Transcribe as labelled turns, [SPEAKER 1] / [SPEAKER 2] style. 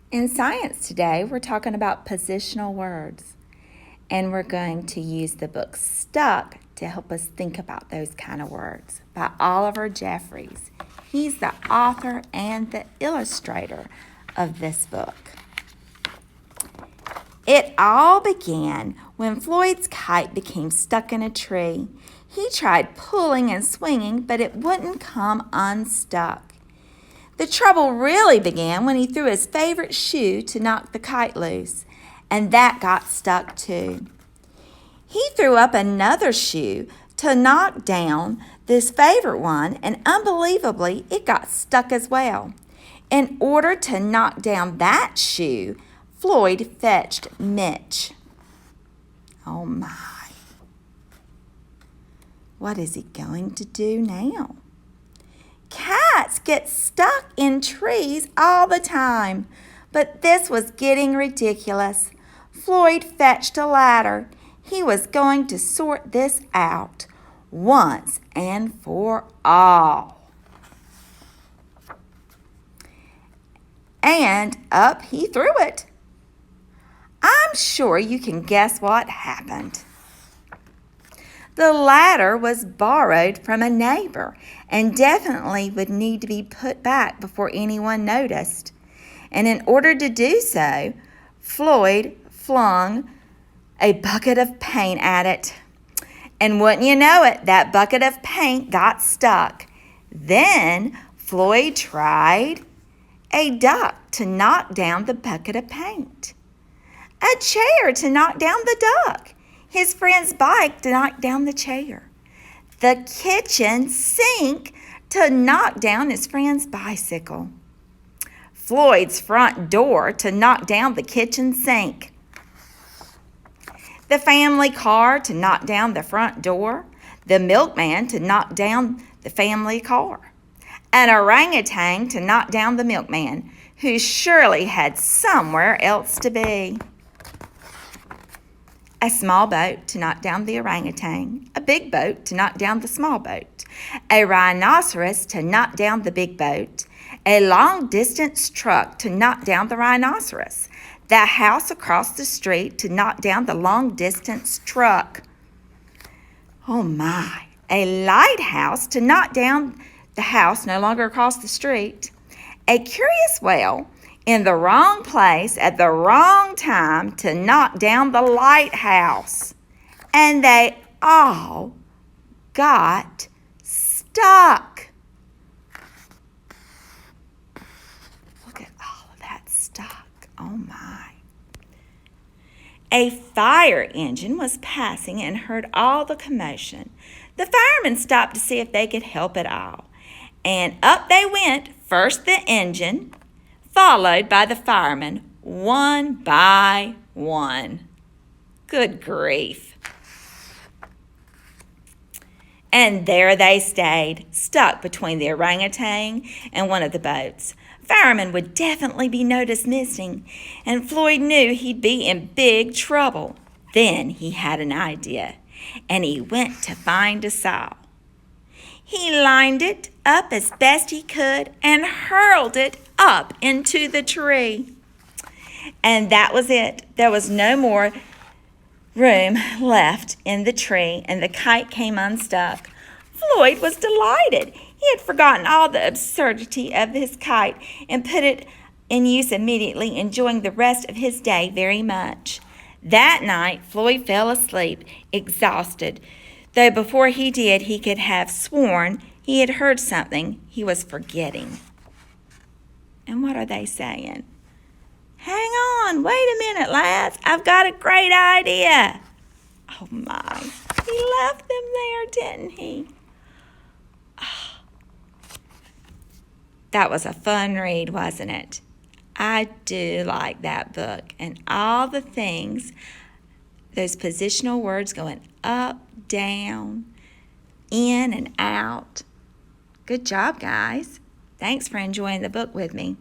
[SPEAKER 1] In science today, we're talking about positional words, and we're going to use the book Stuck to help us think about those kind of words by Oliver Jeffries. He's the author and the illustrator of this book. It all began when Floyd's kite became stuck in a tree. He tried pulling and swinging, but it wouldn't come unstuck. The trouble really began when he threw his favorite shoe to knock the kite loose, and that got stuck too. He threw up another shoe to knock down this favorite one, and unbelievably, it got stuck as well. In order to knock down that shoe, Floyd fetched Mitch. Oh my. What is he going to do now? Cats get stuck in trees all the time, but this was getting ridiculous. Floyd fetched a ladder. He was going to sort this out once and for all. And up he threw it. I'm sure you can guess what happened. The ladder was borrowed from a neighbor and definitely would need to be put back before anyone noticed. And in order to do so, Floyd flung a bucket of paint at it. And wouldn't you know it, that bucket of paint got stuck. Then Floyd tried a duck to knock down the bucket of paint, a chair to knock down the duck, his friend's bike to knock down the chair, the kitchen sink to knock down his friend's bicycle, Floyd's front door to knock down the kitchen sink, the family car to knock down the front door, the milkman to knock down the family car, an orangutan to knock down the milkman, who surely had somewhere else to be. A small boat to knock down the orangutan, a big boat to knock down the small boat, a rhinoceros to knock down the big boat, a long-distance truck to knock down the rhinoceros, the house across the street to knock down the long-distance truck. Oh my, a lighthouse to knock down the house no longer across the street, a curious whale in the wrong place at the wrong time to knock down the lighthouse. And they all got stuck. Look at all of that stuck. Oh my. A fire engine was passing and heard all the commotion. The firemen stopped to see if they could help at all. And up they went, first the engine, followed by the firemen, one by one. Good grief. And there they stayed, stuck between the orangutan and one of the boats. Firemen would definitely be noticed missing, and Floyd knew he'd be in big trouble. Then he had an idea, and he went to find a saw. He lined it up as best he could and hurled it up into the tree. And that was it. There was no more room left in the tree, and the kite came unstuck. Floyd was delighted. He had forgotten all the absurdity of his kite and put it in use immediately, enjoying the rest of his day very much. That night, Floyd fell asleep, exhausted, though before he did, he could have sworn he had heard something he was forgetting. And what are they saying? Hang on, wait a minute, lads. I've got a great idea. Oh my, he left them there, didn't he? Oh, that was a fun read, wasn't it? I do like that book and all the things, those positional words going up, down, in and out. Good job, guys. Thanks for enjoying the book with me.